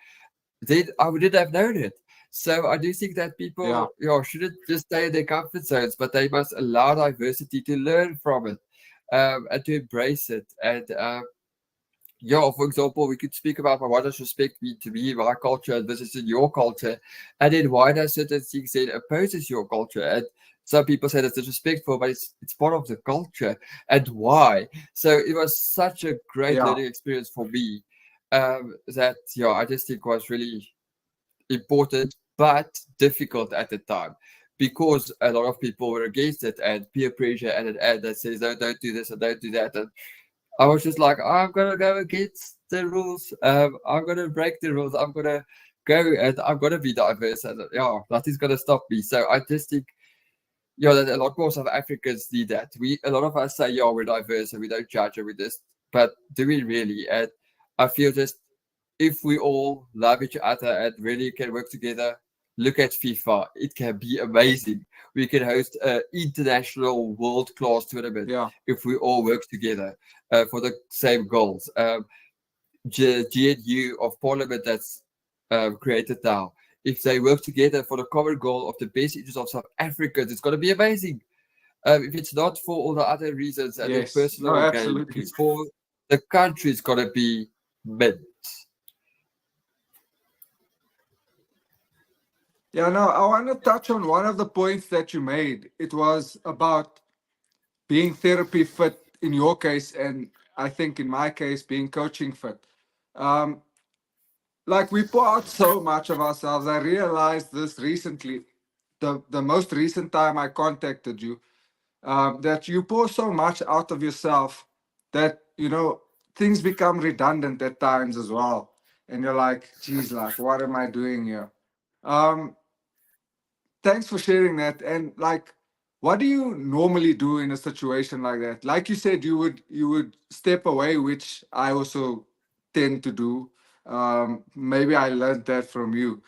Speaker 2: then I wouldn't have known it. So I do think that
Speaker 1: Yeah.
Speaker 2: people, shouldn't just stay in their comfort zones, but they must allow diversity to learn from it, and to embrace it. And for example, we could speak about what does respect mean to me, my culture versus your culture, and then why does certain things then opposes your culture. And some people say that's disrespectful, but it's part of the culture, and why. So it was such a great
Speaker 1: Yeah.
Speaker 2: learning experience for me, that I just think was really important but difficult at the time because a lot of people were against it and peer pressure and an ad that says don't do this and don't do that. And I was just like, I'm gonna go against the rules. I'm gonna break the rules. I'm gonna go and I'm gonna be diverse. And nothing's gonna stop me. So I just think, that a lot more South Africans need that. A lot of us say, we're diverse and we don't judge and we just, but do we really? And I feel just if we all love each other and really can work together, look at FIFA. It can be amazing. We can host an international world class tournament
Speaker 1: Yeah.
Speaker 2: if we all work together for the same goals. GNU of Parliament that's created now. If they work together for the common goal of the best interest of South Africans, it's going to be amazing. If it's not for all the other reasons and their
Speaker 1: Yes. No,
Speaker 2: personal gain, if
Speaker 1: absolutely.
Speaker 2: it's for the country, it's going to be mint.
Speaker 1: Yeah, no, I want to touch on one of the points that you made. It was about being therapy fit in your case, and I think in my case, being coaching fit. Um, like we pour out so much of ourselves. I realized this recently, the most recent time I contacted you, that you pour so much out of yourself that things become redundant at times as well, and you're like, geez, like what am I doing here? um Thanks for sharing that. And like, what do you normally do in a situation like that? Like you said, you would step away, which I also tend to do. Maybe I learned that from you.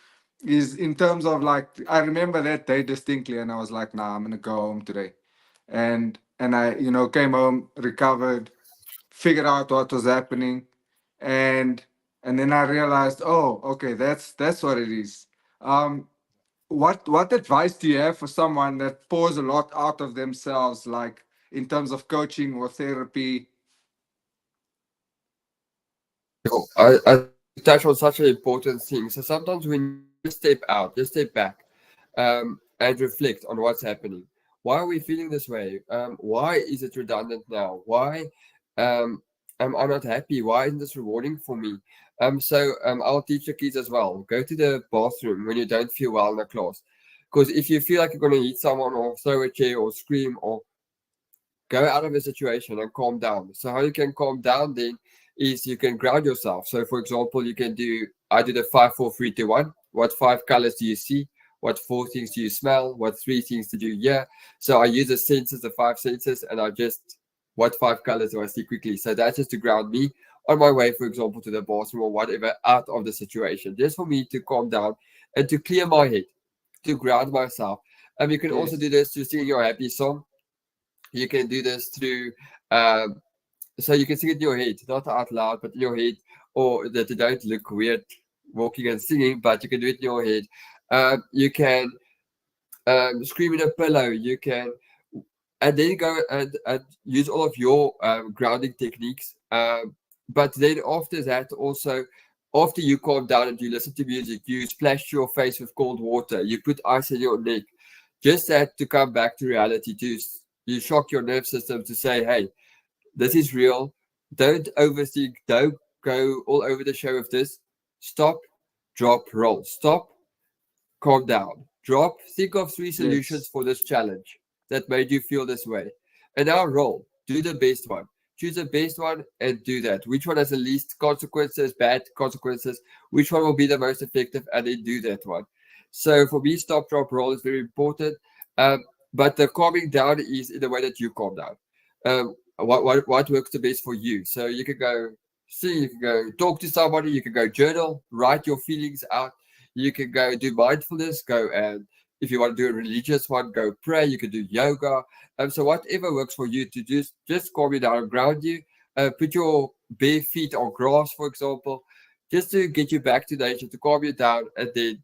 Speaker 1: Is in terms of like, I remember that day distinctly, and I was like, nah, I'm gonna go home today. And I, came home, recovered, figured out what was happening, and and then I realized, oh, okay, that's what it is. Um, what advice do you have for someone that pours a lot out of themselves, like in terms of coaching or therapy?
Speaker 2: I think you touch on such an important thing. So sometimes we need to just step out, just step back, and reflect on what's happening. Why are we feeling this way? Why is it redundant now? Why um, am I not happy? Why isn't this rewarding for me? I'll teach the kids as well. Go to the bathroom when you don't feel well in the class. Because if you feel like you're going to hit someone or throw a chair or scream or go out of the situation and calm down. So how you can calm down then is you can ground yourself. So for example, I do the 5 4 3 2 1. What 5 colors do you see? What 4 things do you smell? What 3 things did you hear? So I use the senses, the 5 senses, and I just what 5 colors do I see quickly? So that's just to ground me on my way, for example, to the bathroom or whatever, out of the situation. Just for me to calm down and to clear my head, to ground myself. And you can also
Speaker 1: Yes.
Speaker 2: do this to sing your happy song. You can do this through, um, so you can sing it in your head, not out loud, but in your head, or that you don't look weird walking and singing, but you can do it in your head. You can scream in a pillow. You can, and then go and use all of your grounding techniques. But then after that, also, after you calm down and you listen to music, you splash your face with cold water. You put ice in your neck. Just that to come back to reality, to you shock your nerve system to say, hey, this is real. Don't overthink. Don't go all over the show with this. Stop, drop, roll. Stop, calm down. Drop, think of 3 solutions
Speaker 1: Yes.
Speaker 2: for this challenge that made you feel this way. And now roll. Do the best one. Choose the best one and do that. Which one has the least consequences, bad consequences? Which one will be the most effective? And then do that one. So for me, stop, drop, roll is very important. Um, but the calming down is in the way that you calm down. What works the best for you? So you can go see, you can go talk to somebody, you can go journal, write your feelings out. You can go do mindfulness, go and if you want to do a religious one, go pray. You can do yoga. So whatever works for you to just calm you down and ground you. Put your bare feet on grass, for example, just to get you back to nature, to calm you down, and then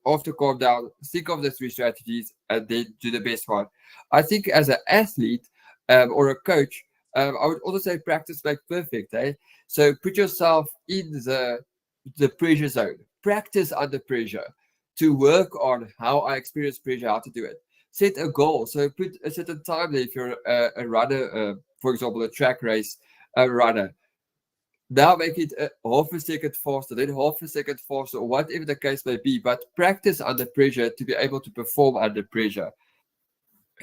Speaker 2: after calm down, think of the 3 strategies, and then do the best one. I think as an athlete or a coach, I would also say practice makes perfect. So put yourself in the pressure zone. Practice under pressure to work on how I experience pressure, how to do it. Set a goal. So put a certain time there if you're a runner, for example, a track race runner. Now make it half a second faster, then half a second faster, or whatever the case may be. But practice under pressure to be able to perform under pressure.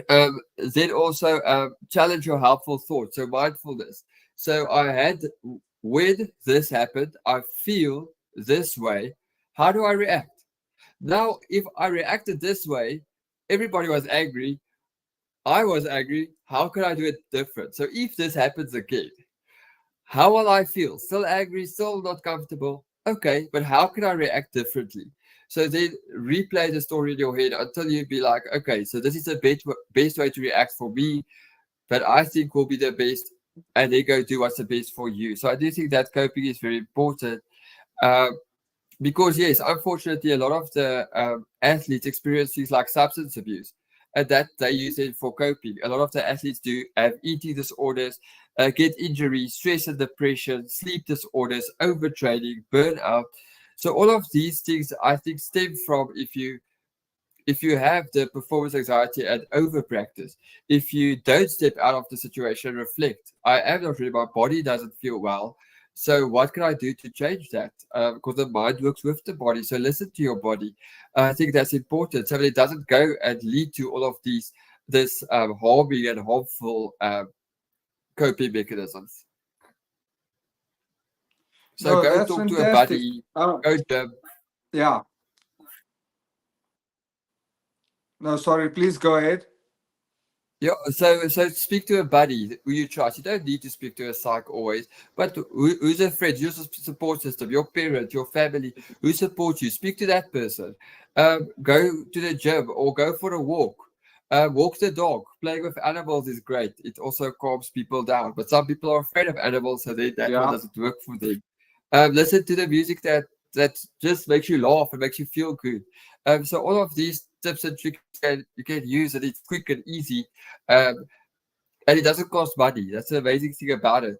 Speaker 2: Then also challenge your helpful thoughts. So mindfulness. So when this happened, I feel this way. How do I react? Now, if I reacted this way, everybody was angry. I was angry. How can I do it different? So if this happens again, how will I feel? Still angry, still not comfortable. Okay, but how can I react differently? So then replay the story in your head until you be like, okay, so this is the best way to react for me, that I think will be the best, and then go do what's the best for you. So I do think that coping is very important. Um, because yes, unfortunately, a lot of the athletes experience things like substance abuse, and that they use it for coping. A lot of the athletes do have eating disorders, get injuries, stress and depression, sleep disorders, overtraining, burnout. So all of these things, I think, stem from if you have the performance anxiety and over practice, if you don't step out of the situation, reflect. I am not really, my body doesn't feel well. So what can I do to change that? Because the mind works with the body. So listen to your body. I think that's important. So that it doesn't go and lead to all of this harming and harmful coping mechanisms. So
Speaker 1: No,
Speaker 2: go
Speaker 1: that's
Speaker 2: talk to a
Speaker 1: fantastic.
Speaker 2: buddy, go gym.
Speaker 1: Yeah. No, sorry. Please go ahead.
Speaker 2: Yeah, so speak to a buddy who you trust. You don't need to speak to a psych always, but who's a friend, your support system, your parent, your family, who supports you. Speak to that person. Go to the gym or go for a walk. Walk the dog. Playing with animals is great. It also calms people down. But some people are afraid of animals, so that one
Speaker 1: Yeah.
Speaker 2: doesn't work for them. Listen to the music that just makes you laugh and makes you feel good. So all of these tips and tricks you can use, and it's quick and easy, um, and it doesn't cost money. That's the amazing thing about it.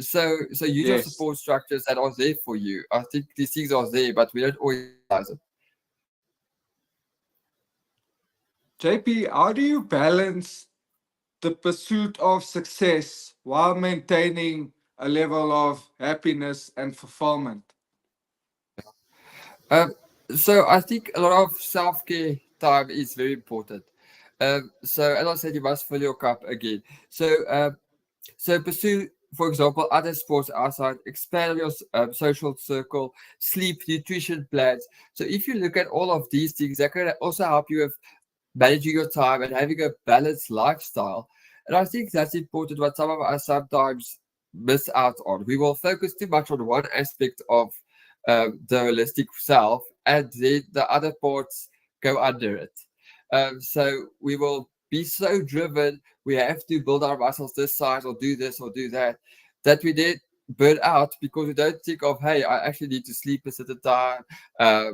Speaker 2: So use your
Speaker 1: Yes.
Speaker 2: support structures that are there for you. I think these things are there, but we don't always realize it.
Speaker 1: JP, how do you balance the pursuit of success while maintaining a level of happiness and fulfillment?
Speaker 2: Um, so I think a lot of self care time is very important. So as I said, you must fill your cup again. So pursue, for example, other sports outside, expand your social circle, sleep, nutrition plans. So if you look at all of these things, that can also help you with managing your time and having a balanced lifestyle. And I think that's important, what some of us sometimes miss out on. We will focus too much on one aspect of the holistic self, and then the other parts go under it. So we will be so driven, we have to build our muscles this size or do this or do that, that we then burn out because we don't think of, hey, I actually need to sleep a certain time. Uh,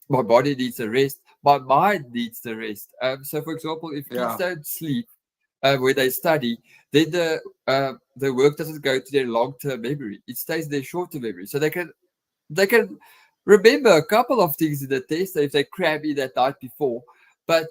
Speaker 2: my body needs a rest. My mind needs the rest. So, for example, if kids
Speaker 1: Yeah.
Speaker 2: don't sleep when they study, then the work doesn't go to their long term memory. It stays in their short term memory. So they can remember a couple of things in the test if they cram in that night before, but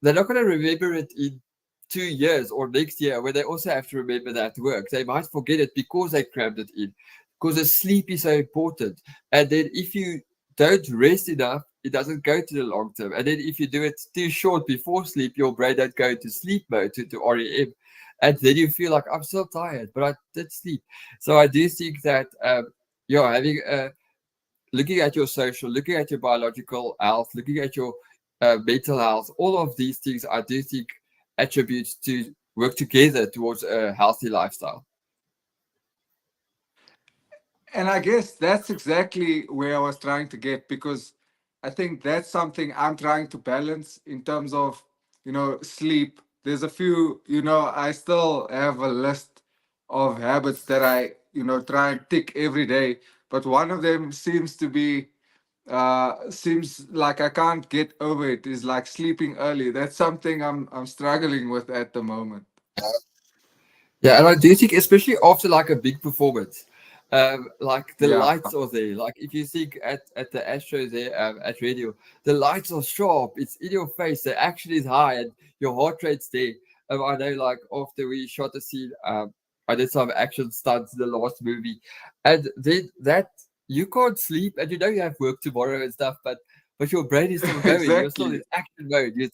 Speaker 2: they're not going to remember it in 2 years or next year when they also have to remember that work. They might forget it because they crammed it in, because the sleep is so important. And then if you don't rest enough, it doesn't go to the long term. And then if you do it too short before sleep, your brain don't go into sleep mode to REM. And then you feel like, I'm so tired, but I did sleep. So I do think that having a looking at your social, looking at your biological health, looking at your mental health, all of these things, I do think attributes to work together towards a healthy lifestyle.
Speaker 1: And I guess that's exactly where I was trying to get, because I think that's something I'm trying to balance in terms of, sleep. There's a few, I still have a list of habits that I, try and tick every day. But one of them seems like I can't get over it, is like sleeping early. That's something I'm struggling with at the moment.
Speaker 2: Yeah, and I do think, especially after like a big performance, like the
Speaker 1: Yeah.
Speaker 2: lights are there. Like if you think at the Astros there at radio, the lights are sharp. It's in your face. The action is high, and your heart rate's there. I know, like after we shot the scene, I did some action stunts in the last movie, and then that you can't sleep, and you know you have work tomorrow and stuff, but your brain is still going. You're still in
Speaker 1: Exactly.
Speaker 2: action mode.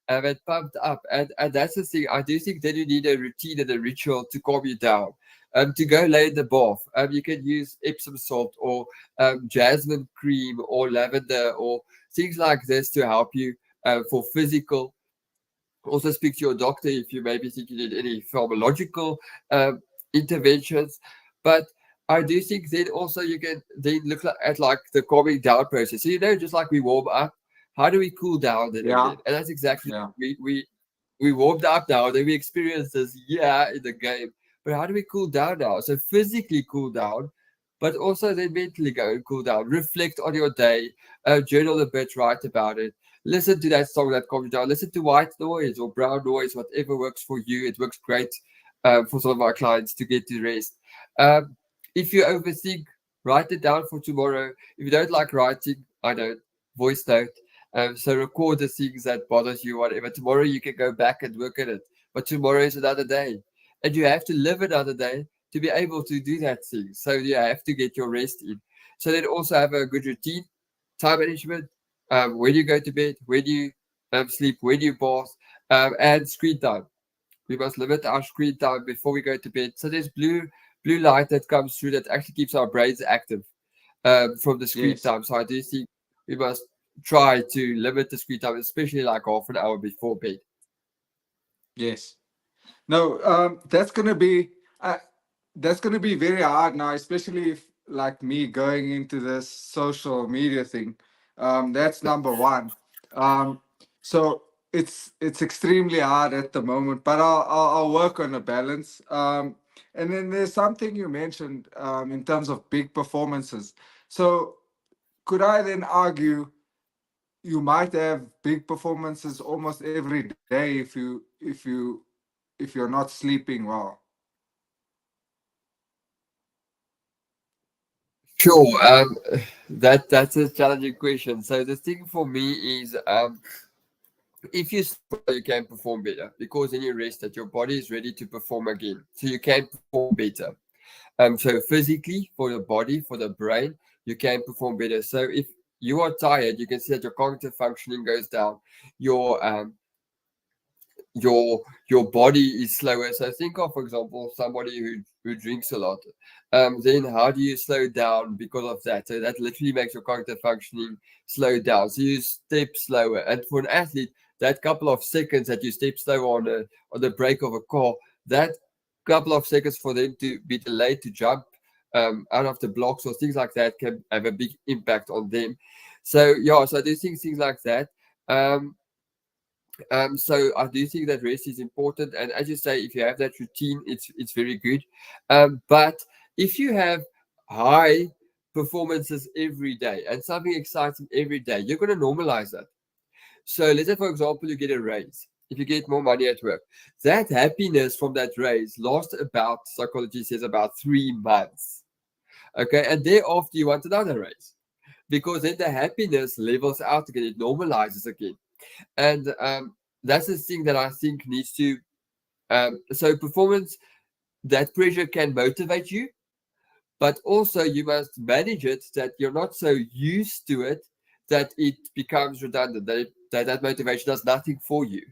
Speaker 2: And pumped up. And that's the thing. I do think that you need a routine and a ritual to calm you down. To go lay in the bath, you can use Epsom salt or jasmine cream or lavender or things like this to help you for physical. Also, speak to your doctor if you maybe think you need any pharmacological interventions. But I do think then also you can then look at like the calming down process. So just like we warm up, how do we cool down then
Speaker 1: Yeah.
Speaker 2: again? And that's exactly
Speaker 1: Yeah.
Speaker 2: we warmed up now. Then we experienced this in the game. But how do we cool down now? So physically cool down, but also then mentally go and cool down. Reflect on your day, journal a bit, write about it. Listen to that song that calms you down. Listen to white noise or brown noise, whatever works for you. It works great for some of our clients to get to rest. Um, if you overthink, write it down for tomorrow. If you don't like writing, I don't. Voice note. So record the things that bothers you, whatever. Tomorrow you can go back and work at it. But tomorrow is another day. And you have to live another day to be able to do that thing. So you have to get your rest in. So then also have a good routine, time management, when you go to bed, when you sleep, when you bath, and screen time. We must limit our screen time before we go to bed. So there's blue blue light that comes through that actually keeps our brains active from the screen
Speaker 1: Yes.
Speaker 2: time. So I do think we must try to limit the screen time, especially like half an hour before bed.
Speaker 1: Yes. No, uh, that's gonna be very hard now, especially if like me going into this social media thing. That's number one. Um, so it's extremely hard at the moment, but I'll work on a balance. And then there's something you mentioned in terms of big performances. So could I then argue you might have big performances almost every day if you're not sleeping well?
Speaker 2: Sure. That's a challenging question. So the thing for me is, if you sleep well, you can perform better because then you rest that your body is ready to perform again, so you can perform better. So physically, for the body, for the brain, you can perform better. So if you are tired, you can see that your cognitive functioning goes down. Your your body is slower. So think of, for example, somebody who drinks a lot. Then how do you slow down because of that? So that literally makes your cognitive functioning slow down. So you step slower. And for an athlete, that couple of seconds that you step slower on the brake of a car, that couple of seconds for them to be delayed to jump out of the blocks or things like that can have a big impact on them. So yeah, so I do think things like that. Um, so I do think that rest is important, and as you say, if you have that routine, it's very good. But if you have high performances every day and something exciting every day, you're going to normalize that. So let's say, for example, you get a raise. If you get more money at work, that happiness from that raise lasts about, psychology says, about 3 months. Okay, and thereafter you want another raise because then the happiness levels out again, it normalizes again. And that's the thing that I think needs to. So performance, that pressure can motivate you, but also you must manage it that you're not so used to it that it becomes redundant. That motivation does nothing for you.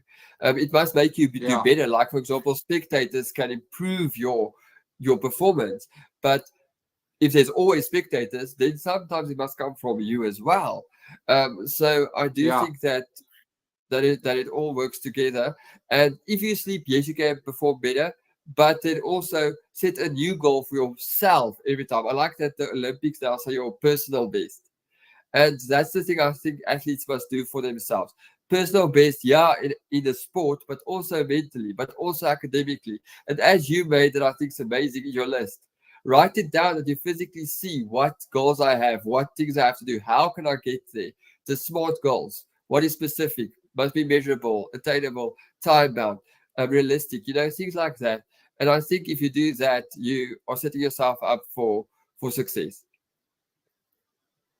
Speaker 2: It must make you do
Speaker 1: Yeah.
Speaker 2: better. Like, for example, spectators can improve your performance, but if there's always spectators, then sometimes it must come from you as well. So I do
Speaker 1: Yeah.
Speaker 2: think that it all works together. And if you sleep, yes, you can perform better, but then also set a new goal for yourself every time. I like that the Olympics now say your personal best. And that's the thing I think athletes must do for themselves. Personal best, yeah, in the sport, but also mentally, but also academically. And as you made that, I think is amazing in your list. Write it down that you physically see what goals I have, what things I have to do, how can I get there. The smart goals, what is specific, must be measurable, attainable, time bound, realistic, things like that. And I think if you do that, you are setting yourself up for success.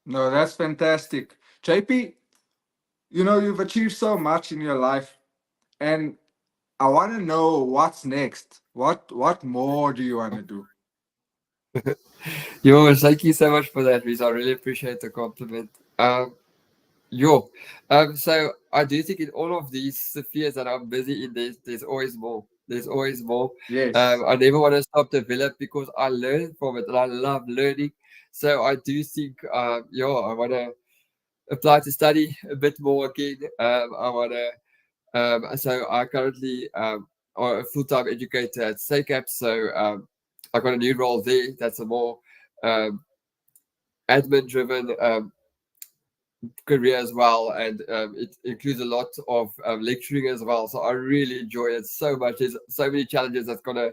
Speaker 1: No, that's fantastic. JP, you've achieved so much in your life, and I want to know what's next. What more do you want to do?
Speaker 2: Yo, thank you so much for that, Reese. I really appreciate the compliment. Yo, so I do think in all of these spheres that I'm busy in, there's always more. There's always more.
Speaker 1: Yes.
Speaker 2: I never want to stop develop because I learn from it and I love learning. So I do think, I want to apply to study a bit more again. I want to so I currently are a full-time educator at SACAP. So I got a new role there. That's a more um, admin-driven career as well, and it includes a lot of lecturing as well. So I really enjoy it so much. There's so many challenges that's gonna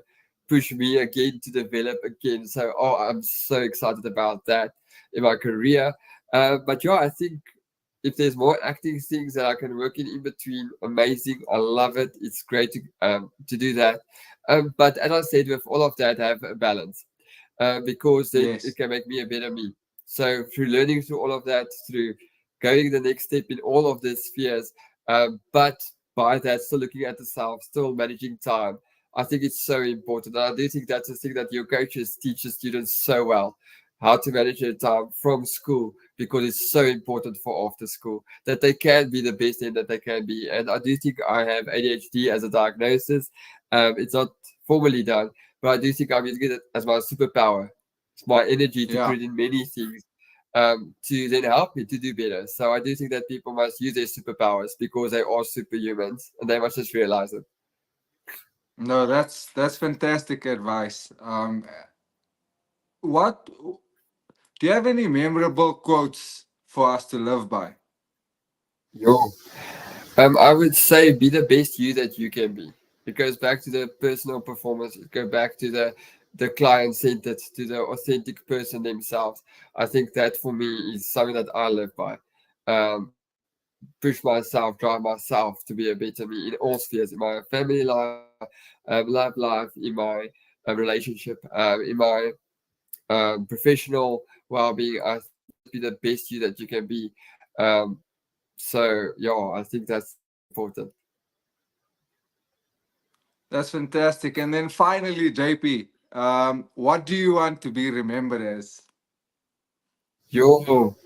Speaker 2: push me again to develop again. So I'm so excited about that in my career. But yeah, I think if there's more acting things that I can work in between, amazing. I love it. It's great to do that. But as I said, with all of that, I have a balance because then it
Speaker 1: Yes.
Speaker 2: can make me a better me. So through learning through all of that, through going the next step in all of these spheres, but by that, still looking at the self, still managing time. I think it's so important. And I do think that's the thing that your coaches teach the students so well, how to manage their time from school, because it's so important for after school that they can be the best in that they can be. And I do think I have ADHD as a diagnosis. It's not formally done, but I do think I'm using it as my superpower. It's my energy to
Speaker 1: Yeah.
Speaker 2: put it in many things to then help me to do better. So I do think that people must use their superpowers because they are superhumans and they must just realize it.
Speaker 1: No, that's fantastic advice. What do you have any memorable quotes for us to live by?
Speaker 2: Yo. I would say be the best you that you can be. It goes back to the personal performance. It goes back to the client centered, to the authentic person themselves. I think that for me is something that I live by. Push myself, drive myself to be a better me in all spheres, in my family life, love life, in my relationship, in my professional well-being. I think just be the best you that you can be. So yeah, I think that's important.
Speaker 1: That's fantastic. And then finally, JP, what do you want to be remembered as?
Speaker 2: Yo,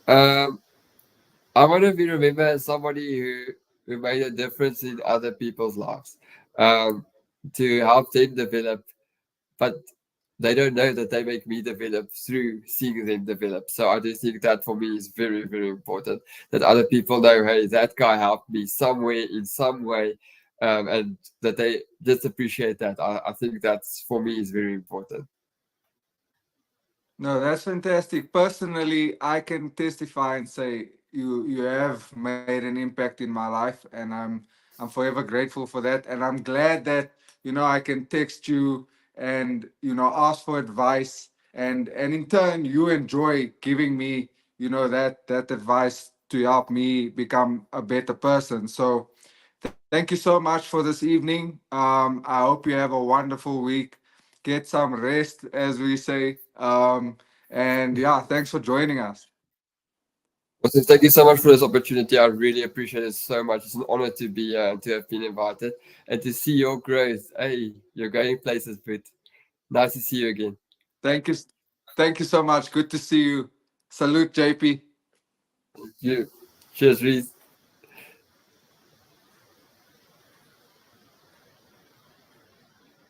Speaker 2: um, I want to be remembered as somebody who made a difference in other people's lives, um, to help them develop, but they don't know that they make me develop through seeing them develop. So I do think that for me is very, very important that other people know, hey, that guy helped me somewhere in some way, and that they just appreciate that. I think that's for me is very important.
Speaker 1: No, that's fantastic. Personally, I can testify and say you have made an impact in my life, and I'm forever grateful for that. And I'm glad that I can text you and ask for advice, and in turn you enjoy giving me that advice to help me become a better person. So thank you so much for this evening. I hope you have a wonderful week. Get some rest, as we say. And yeah, thanks for joining us.
Speaker 2: Awesome. Thank you so much for this opportunity. I really appreciate it so much. It's an honor to be to have been invited and to see your growth. Hey, you're going places, but nice to see you again.
Speaker 1: Thank you. Thank you so much. Good to see you. Salute, JP.
Speaker 2: You. Cheers, Reese.